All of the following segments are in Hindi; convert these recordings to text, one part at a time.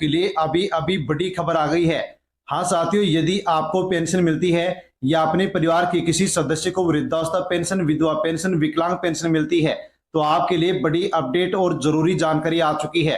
के लिए अभी अभी बड़ी खबर आ गई है। हाँ साथियों, यदि आपको पेंशन मिलती है या अपने परिवार के किसी सदस्य को वृद्धावस्था पेंशन, विधवा पेंशन, विकलांग पेंशन मिलती है तो आपके लिए बड़ी अपडेट और जरूरी जानकारी आ चुकी है।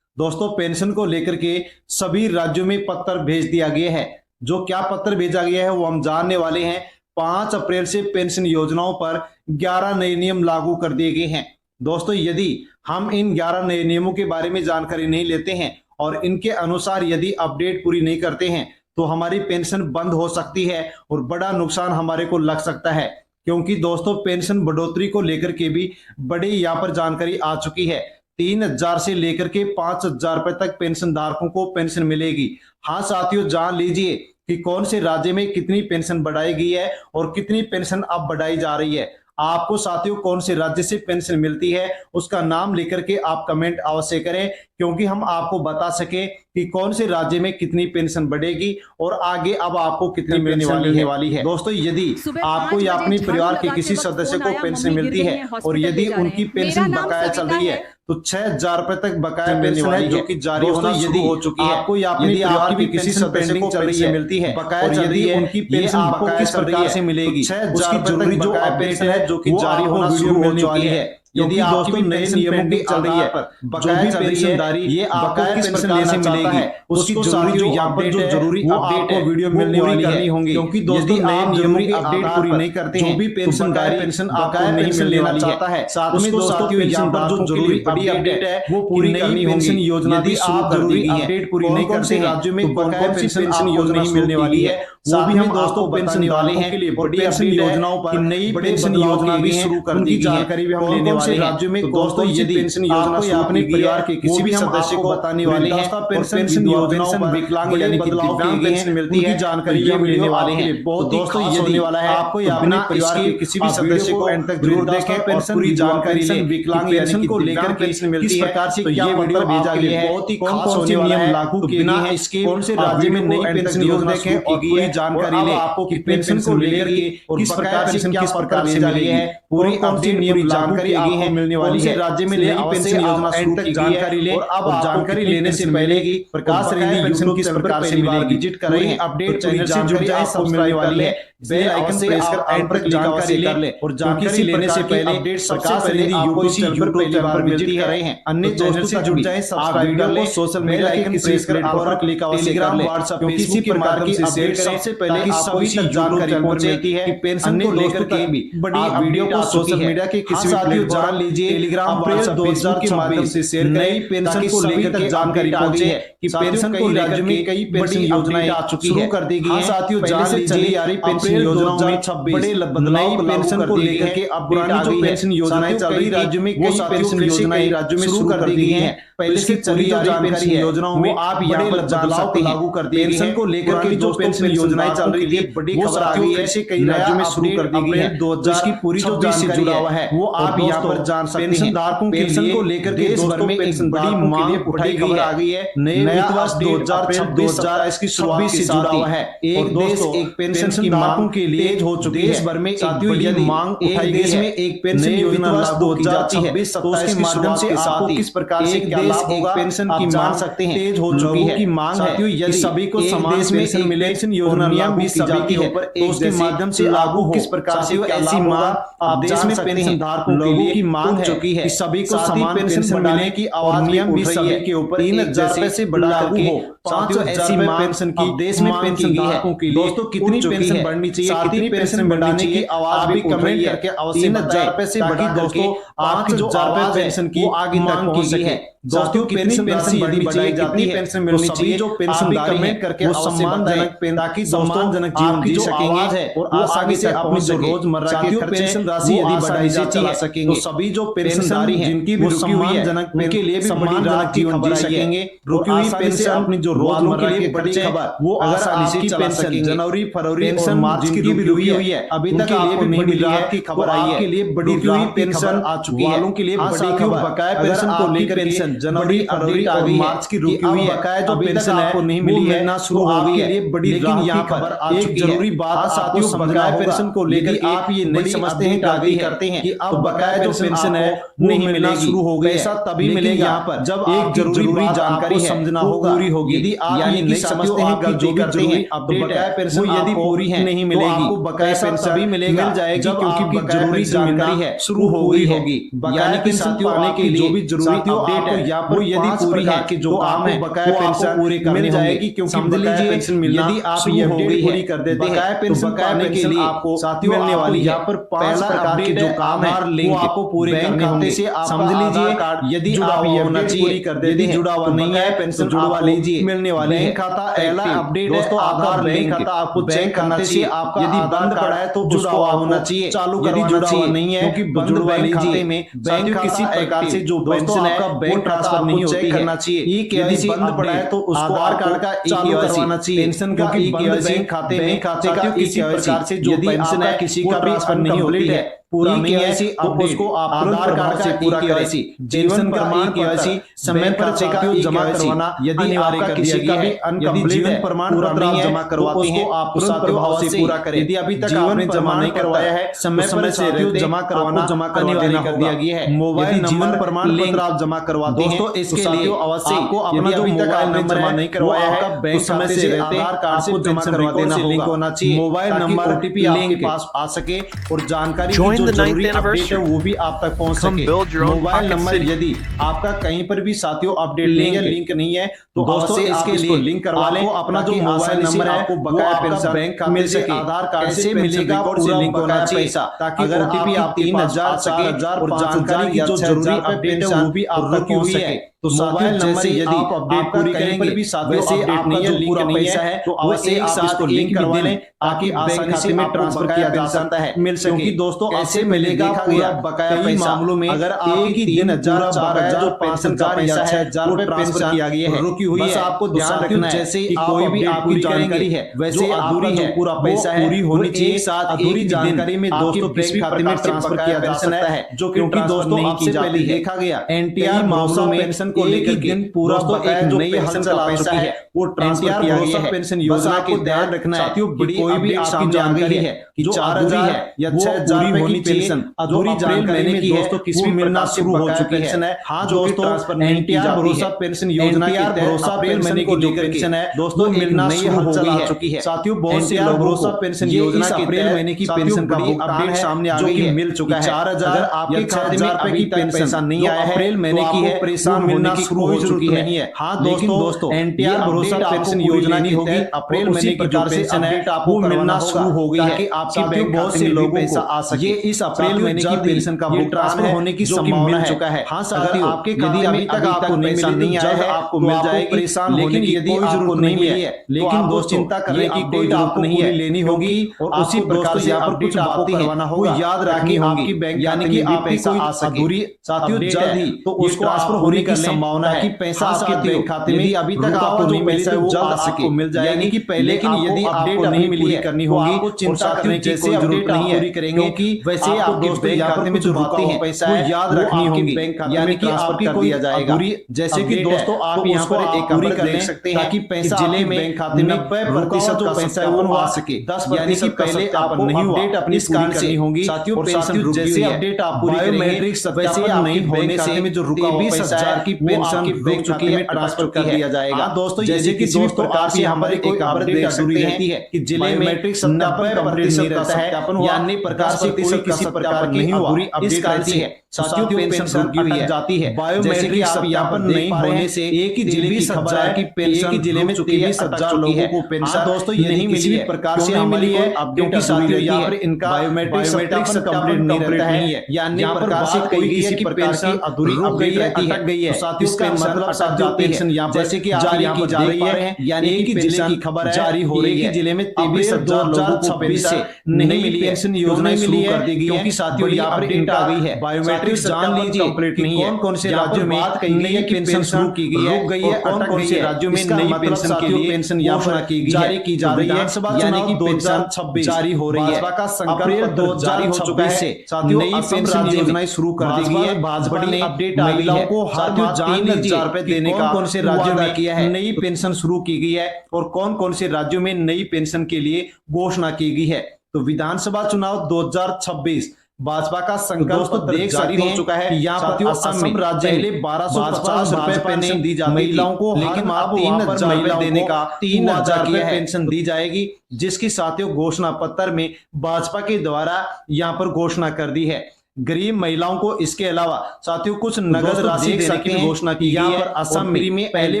दोस्तों, पेंशन को लेकर के सभी राज्यों में पत्र भेज दिया गया है। जो क्या पत्र भेजा गया है वो हम जानने वाले हैं। 5 अप्रैल से पेंशन योजनाओं पर 11 नए नियम लागू कर दिए गए हैं। दोस्तों, यदि हम इन 11 नए नियमों के बारे में जानकारी नहीं लेते हैं और इनके अनुसार यदि अपडेट पूरी नहीं करते हैं तो हमारी पेंशन बंद हो सकती है और बड़ा नुकसान हमारे को लग सकता है। क्योंकि दोस्तों, पेंशन बढ़ोतरी को लेकर के भी बड़ी यहाँ पर जानकारी आ चुकी है। 3,000 से लेकर के 5,000 रुपए तक पेंशन धारकों को पेंशन मिलेगी। हाँ साथियों, जान लीजिए कि कौन से राज्य में कितनी पेंशन बढ़ाई गई है और कितनी पेंशन अब बढ़ाई जा रही है। आपको साथियों कौन से राज्य से पेंशन मिलती है उसका नाम लेकर के आप कमेंट अवश्य करें, क्योंकि हम आपको बता सके कि कौन से राज्य में कितनी पेंशन बढ़ेगी और आगे अब आपको कितनी पेंशन मिलने वाली है। दोस्तों, यदि आपको या अपने परिवार के किसी सदस्य को पेंशन मिलती है और यदि उनकी पेंशन बकाया चल रही है तो 6,000 रुपए तक बकाया पेंशन है जो कि जारी होना शुरू हो चुकी है। आपको या अपने परिवार के किसी सदस्य को पेंशन मिलती है बकाया चल रही है, उनकी पेंशन आपको किस प्रकार से मिलेगी, 6,000 रुपए तक जो पेंशन है जो कि जारी होना शुरू होने वाली है। यदि आपकी नए नियमों की चल रही है बकाया पेंशनदारी, ये आपको किस प्रकार से मिलेगी उसकी सारी जो यहाँ पर जो जरूरी अपडेट है वीडियो मिलने वाली होंगी। क्योंकि दोस्तों, नए नियमों की अपडेट पूरी नहीं करते हैं जो भी पेंशनदारी पेंशन बकाया पेंशन लेना चाहता है, साथ में दोस्तों यहाँ पर जो जरूरी बड़ी अपडेट है वो पूरी करनी होगी। योजना यदि आप जरूरी अपडेट पूरी नहीं करते राज्य में बकाया पेंशन योजना मिलने वाली है, वो भी हम दोस्तों पेंशन वाले हैं के लिए बड़ी पेंशन योजनाओं पर नई पेंशन योजना भी शुरू कर दी गई है। जानकारी भी हम लेने वाले हैं राज्यों में। दोस्तों, यदि पेंशन योजना या अपने परिवार के किसी भी सदस्य को बताने वाले हैं पेंशन योजनाओं पर विकलांग यानी कि दिव्यांग पेंशन मिलती है, जानकारी ये मिलने वाले हैं। बहुत दोस्तों, ये होने वाला है आपको या अपने परिवार के किसी भी सदस्य को एंड तक जरूर देखें, पेंशन पूरी जानकारी लें। विकलांग पेंशन को लेकर पेंशन मिलती है प्रकार से क्या वीडियो भेजा गया है, बहुत ही कौन से नियम लागू किए गए हैं, इसके कौन से राज्य में नई पेंशन योजना देखें और पूरी जानकारी लें आपको कि पेंशन को लेकर के किस प्रकार से किस प्रकार से मिलेगी है, पूरी अपडेट नियम जानकारी आगे है मिलने वाली है। राज्य में नई पेंशन योजना शुरू की जानकारी ले। अब जानकारी लेने से पहले की प्रकाश रेंज पेंशन किस प्रकार से मिलेगी विजिट करें, अपडेट चैनल से जुड़ जाए, सब्सक्राइब वाली है, बेल आइकन प्रेस कर एंड तक जानकारी ले। और जानकारी लेने से पहले अपडेट प्रकाश रेंज यूट्यूब चैनल पर पहली बार विजिट कर रहे हैं, अन्य चैनल से जुड़ जाए, सब्सक्राइब कर ले, सोशल मीडिया आइकन प्रेस कर ऑल पर क्लिक अवश्य कर ले, व्हाट्सएप फेसबुक के माध्यम से शेयर करें। सबसे पहले आपको सभी जानकारी पहुंचती है कि पेंशन को लेकर के भी बड़ी वीडियो को सोशल मीडिया के किसी भी प्लेटफॉर्म जान लीजिए, टेलीग्राम, व्हाट्सएप, फेसबुक के माध्यम से शेयर नई पेंशन को लेकर के जानकारी पहुंचे है कि पेंशन को लेकर के कई पेंशन योजनाएं आ चुकी है, कर दी गई है। साथियों, जान लीजिए यारी पेंशन योजनाओं में बड़े बदलाव पेंशन को लेकर के अब पुरानी जो पेंशन योजनाएं चल रही राज्य में कई पेंशन योजनाएं राज्य में शुरू कर दी गई हैं। पहले से चली आ रही पेंशन योजनाओं में आप यहाँ पर बदलाव लागू कर दिए। पेंशन को लेकर के जो पेंशन योजनाएं चल रही थी बड़ी खबर आ गई है, कई राज्यों में शुरू कर दी गई है। 2000 की पूरी जो जानकारी जुड़ा हुआ है वो आप यहाँ पर जान सकते हैं। पेंशन धारकों के पेंशन को लेकर के देश भर में पेंशन बड़ी मांग उठाई खबर आ गई है। नया वर्ष 2026 की शुरुआत से जुड़ा हुआ है। एक देश एक पेंशन की मांगों के लिए हो चुकी है। देश भर में साथियों यदि मांग उठाई गई है, एक पेंशन योजना लागू की जाती है तो उसके माध्यम से आपको किस प्रकार से क्या लाभ होगा पेंशन की मांग सकते हैं। तेज हो चुकी है की मांग है यदि सभी को समान पेंशन मिले, पेंशन योजना नियम भी सभी के ऊपर तो उसके माध्यम से लागू हो। किस प्रकार से ऐसी मांग आप देश में पेंशन धारकों के लिए की मांग चुकी है कि सभी को समान पेंशन बढ़ाने की आवाज नियम भी सभी के ऊपर 3,000 रुपए से बढ़ा करके 5,000 पेंशन की देश में पेंशन धारकों के लिए दोस्तों कितनी पेंशन बढ़नी चाहिए, कितनी पेंशन बढ़ाने की आवाज भी कमेंट करके अवश्य 3,000 रुपए से बढ़ा दोस्तों आपकी जो आवाज पेंशन की आगे तक पहुंच सके। दोस्तों, कितनी पेंशन बढ़नी चाहिए, कितनी पेंशन मिलनी चाहिए, जो पेंशन कमेंट करके सम्मानजनक ताकि सम्मानजनक जीवन जी सकेंगे और आसानी से अपनी जो रोजमर्रा के पेंशन राशि यदि बढ़ाई जा सकेंगे तो सभी जो पेंशनधारी हैं जिनकी भी सम्मानजनक उनके लिए भी सम्मानजनक जीवन जी सकेंगे। रुकी हुई पेंशन अपनी जो रोजमर्रा के बड़ी खबर वो आसानी से चला सकेंगे। जनवरी, फरवरी और मार्च की भी रुकी हुई है, अभी तक आपको नहीं मिली रात की खबर आई है, के लिए बड़ी हुई पेंशन आ चुकी है। वालों के लिए बड़ी खबर बकाया पेंशन को लेकर पेंशन जनवरी, फरवरी और मार्च की रुकी हुई है, बकाया जो पेंशन आपको नहीं मिली है ना शुरू हो गई है। बड़ी लेकिन यहाँ पर एक जरूरी बात साथियों, बकाया पेंशन को लेकर आप ये नहीं समझते हैं करते हैं कि अब बकाया जो पेंशन है नहीं मिलना शुरू हो गई, पैसा तभी मिलेगा यहाँ पर जब एक जरूरी जानकारी समझना होगा पूरी होगी। यदि आप ये नहीं समझते हैं कि जो भी जरूरी बकाया पेंशन यदि पूरी है नहीं मिलेगी, आपको बकाया पेंशन भी मिलेगा मिल जाएगी, क्योंकि जरूरी जानकारी है शुरू हो गई होगी। यानी कि साथियों पाने के लिए जो भी जरूरी अपडेट है या वो यदि पूरी है कि जो काम है बकाया पेंशन पूरी मिल जाएगी, क्योंकि समझ लीजिए यदि आप ये अपडेट पूरी कर देते हैं बकाया पेंशन पाने के लिए आपको साथियों मिलने वाली यहाँ पर पहला अपडेट जो काम है वो आपको पूरे करने होंगे। समझ लीजिए यदि आप ये अपडेट पूरी कर देते हैं, जुड़ा हुआ नहीं है पेंशन जुड़वा लीजिए मिलने वाले बैंक खाता पहला अपडेट दोस्तों आधार बैंक खाता आपको चेक करना चाहिए। आपका यदि बंद पड़ा है तो जुड़ा हुआ होना चाहिए, चालू करवाना चाहिए नहीं है, क्योंकि बंद बैंक खाते में बैंक किसी प्रकार से जो पेंशन है बैंक ट्रांसफर नहीं होती करना चाहिए। यदि बंद पड़ा है तो उसको आधार कार्ड का चालू करवाना चाहिए पेंशन का बैंक खाते में खाते का किसी प्रकार से जो पेंशन है किसी का ट्रांसफर नहीं होती है पूरा नहीं है तो उसको आप आधार कार्ड से पूरा केवाईसी जीवन प्रमाण केवाईसी समय पर साथियों जमा करवाना। यदि आपका किसी का भी अनकम्प्लीट जीवन प्रमाण पत्र जमा करवाते हैं आप साथियों से पूरा करें। यदि अभी तक आपने जमा नहीं करवाया है समय पर साथियों जमा करवाना जमा करवा देना कर दिया गया है। मोबाइल जीवन प्रमाण पत्र आप जमा करवाते हैं दोस्तों, इसके लिए अवश्य आपको अपना जो अभी तक आपने जमा नहीं करवाया है बैंक समय से आधार कार्ड से जमा करवा देना होना चाहिए। मोबाइल नंबर ओटीपी आपके पास आ सके और जानकारी Join the 9th anniversary. वो भी आप तक पहुंच Come सके। build your own mobile pocket number city. यदि आपका कहीं पर भी साथियों अपडेट लिंक नहीं है तो दोस्तों इसके लिए लिंक करवा लें। अपना जो मोबाइल नंबर है आपको बकाया पेंशन बैंक का मिल सके, आधार कार्ड से मिलेगा पूरा लिंक होना चाहिए ताकि ओटीपी आप 3000 4000 और जानकारी की जो जरूरी अपडेट है वो भी आप तक पहुंच सके। तो मोबाइल नंबर यदि आप अपडेट पूरी करेंगे भी साथियों अपडेट नहीं है लिंक नहीं है तो अवश्य आप इसको लिंक करवा लें ताकि आसानी से में ट्रांसफर किया जा सकता है मिल सके। क्योंकि दोस्तों ऐसे मिलेगा पूरा बकाया पैसा मामलों में अगर एक ही 3000 4000 जो पेंशन का पैसा है 6000 रुपए ट्रांसफर किया गया है रुकी हुई है। आपको ध्यान रखना है जैसे कोई भी आपकी जानकारी है वैसे अधूरी है पूरा पैसा है पूरी होनी चाहिए। साथ अधूरी जानकारी में दोस्तों किसी खाते में ट्रांसफर किया जा सकता है जो क्योंकि दोस्तों आपसे पहले देखा गया एनटीआर मामलों में पेंशन को लेकर दिन पूरा बकाया जो पेंशन का पैसा है वो ट्रांसफर किया गया है। पेंशन योजना को ध्यान रखना है साथियों बड़ी कोई भी आपकी जानकारी है जो 4000 है या 6000 रुपए की पेंशन अधूरी जानकारी में दोस्तों किसी भी मिलना शुरू हो चुकी है। हाँ दोस्तों ट्रांसफर एनटीआर भरोसा पेंशन योजना के तहत अप्रैल महीने की जो पेंशन है दोस्तों मिलना शुरू हो गई है। साथियों बहुत से लोग भरोसा पेंशन योजना के अप्रैल महीने की पेंशन का अपडेट सामने आ गई है मिल चुका है। 4000 आपके खाते में अभी तक पैसा नहीं आया है अप्रैल महीने की है परेशान होने की कोई जरूरत नहीं है। हाँ दोस्तों एनटीआर भरोसा पेंशन योजना की होगी अप्रैल महीने की जो पेंशन है आपको मिलना शुरू हो गई है। आपकी बैंक बहुत से लोगों पैसा आ सके। ये इस अप्रैल महीने की पेंशन का ट्रांसफर होने की संभावना है चुका है। हाँ साथियों आपके यदि अभी तक आपको पैसा नहीं आया है आपको मिल जाएगी परेशान लेकिन यदि आपको नहीं मिली है लेकिन दोस्त चिंता करने की कोई आपको नहीं है लेनी होगी और उसी प्रकार से यहाँ पर कुछ आपको करवाना होगा याद रखनी आपकी बैंक यानी कि आप पैसा आ सके। साथियों जल्द ही तो उसको ट्रांसफर होने की संभावना है कि पैसा आपके बैंक खाते में अभी तक आपको नहीं मिला है वो जल्द आपको मिल जाएगा यानी कि पहले लेकिन यदि आपको नहीं मिली है करनी होगी आपको चिंता करने की जैसे अपडेट नहीं है करेंगे क्योंकि वैसे आपके बैंक खाते में जो रुकती है पैसा है याद रखनी होगी बैंक खाते यानी कि आपकी कर दिया जाएगा जैसे कि दोस्तों आप यहाँ पर एक पूरी कर देख सकते हैं ताकि पैसा जिले में बैंक खाते में 90% जो पैसा है वो आ सके 10 यानी कि पहले आप नहीं अपडेट अपनी स्कैन से होगी साथियों पेंशन जैसे अपडेट आप पूरी बायोमेट्रिक वैसे नहीं होने से में जो रुका हुआ पैसा है की पेंशन बैंक चुकी है ट्रांसफर कर दिया जाएगा। दोस्तों जैसे कि किसी प्रकार से यहाँ पर एक अपडेट जरूरी रहती है कि जिले में मैट्रिक 90% रहता है यानी प्रकार से किसी प्रकार की अधूरी अपडेट रहती है साथियों पेंशन अटक जाती है। बायोमेट्रिक आप यहाँ पर नहीं होने से एक ही जिले की खबर की पेंशन एक जिले में 23,000 लोगों को पेंशन दोस्तों ये नहीं किसी प्रकार से मिली है क्योंकि साथियों यहाँ पर इनका बायोमेट्रिक कंप्लीट नहीं रहता है यानी प्रकार से कोई किसी प्रकार की अधूरी अपडेट अटक गई है साथियों इसका मतलब साथियों पेंशन यहाँ जैसे कि जारी की जा रही है यानी एक ही जिले की खबर जारी हो रही है जिले में 23,000 लोगों को पेंशन नहीं मिली पेंशन योजना शुरू कर दी गई क्योंकि साथियों यहाँ पर अपडेट आ गई है बायोमेट्रिक जान लीजिए कंप्लीट नहीं है कौन से राज्यों में बात कही गई है कि पेंशन शुरू की गई है रुक गई है कौन से राज्यों में नई पेंशन के लिए पेंशन यहाँ की गई जारी की जा रही है यानी कि 2026 जारी हो रही है का संकल्प 2026 से नई पेंशन योजनाएं शुरू कर दी गई है भाजपा ने अपडेट महिलाओं को हर माह 3,000 रुपए देने का कौन से राज्यों में किया है, नई पेंशन शुरू की गई है और कौन कौन से राज्यों में नई पेंशन के लिए घोषणा की गई है। तो विधानसभा चुनाव 2026 भाजपा का संकल्प देख सकते हो चुका है। यहाँ पर असम राज्य पहले 1250 रुपए पेंशन दी जाती महिलाओं को, लेकिन अब 3,000 रुपए देने का 3,000 रुपए पेंशन दी जाएगी, जिसकी साथियों घोषणा पत्र में भाजपा के द्वारा यहाँ पर घोषणा कर दी है। गरीब महिलाओं को इसके अलावा साथियों कुछ नगद राशि देने की घोषणा की गई है। असम में पहले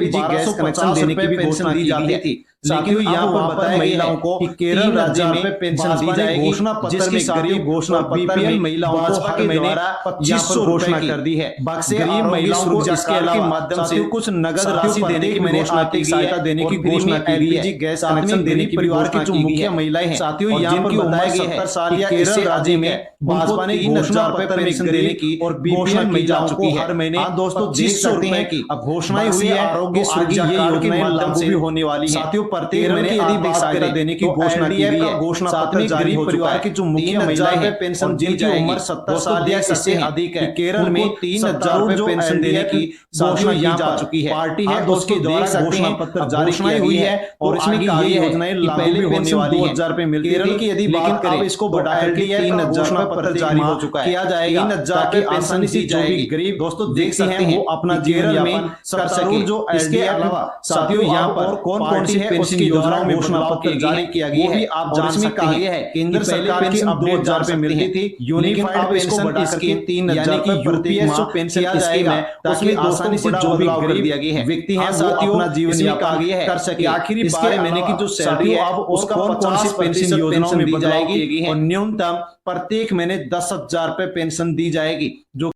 गैस कनेक्शन देने की भी घोषणा दी जाती थी। लेकिन यहाँ पर बताया महिलाओं को केरल राज्य में पेंशन दी जाएगी, घोषणा पत्र में गरीब घोषणा पत्र में महिलाओं को हर महीने 2500 घोषणा कर दी है। गरीब महिलाओं को इसके अलावा माध्यम से कुछ नगद राशि देने की घोषणा की, सहायता देने की घोषणा की गई है। गैस कनेक्शन देने की परिवार की जो मुख्य महिलाएं हैं साथियों यहाँ पर बताया गया है 70 साल या केरल राज्य में भाजपा ने 3,000 रुपए पेंशन देने की और बीपीएल महिलाओं को हर महीने दोस्तों देख सकते हैं कि अब घोषणाएं हुई है, आरोग्य सुरक्षा कार्ड के माध्यम से भी होने वाली है। साथियों प्रत्येक महीने यदि बात करें देने की घोषणा की गई है। घोषणा पत्र जारी हो चुका है कि जो मुख्य महिलाएं हैं पेंशन जिनकी उम्र 70 साल या इससे अधिक है, केरल में 3,000 रुपए पेंशन देने की घोषणा की जा चुकी है। पार्टी है उसके द्वारा घोषणा पत्र जारी हुई है और इसमें कई योजनाएं लागू भी होने वाली है। 2,000 रुपए मिलती है। केरल की यदि बात करें इसको बढ़ा करके 3,000 पत्र जारी हो चुका है, किया जाएगा 3,000 के आसानी से जो भी गरीब दोस्तों देख सकते हैं वो अपना जीवन यापन कर सके। जो इसके अलावा साथियों यहाँ पर कौन सी पेंशन योजनाओं में घोषणा पत्र जारी किया गया है आप जान सकते हैं। केंद्र सरकार की अब 2,000 रुपए मिलती थी, यूनिफाइड पेंशन इसके 3,000 रुपए यूपीएस जो पेंशन स्कीम है ताकि आसानी से जो भी गरीब व्यक्ति हैं साथियों अपना जीवन यापन कर सके। आखिरी 12 महीने की जो सैलरी है उसका कौन सी पेंशन योजनाओं में दी जाएगी और न्यूनतम प्रत्येक महीने 10,000 रुपए पेंशन दी जाएगी जो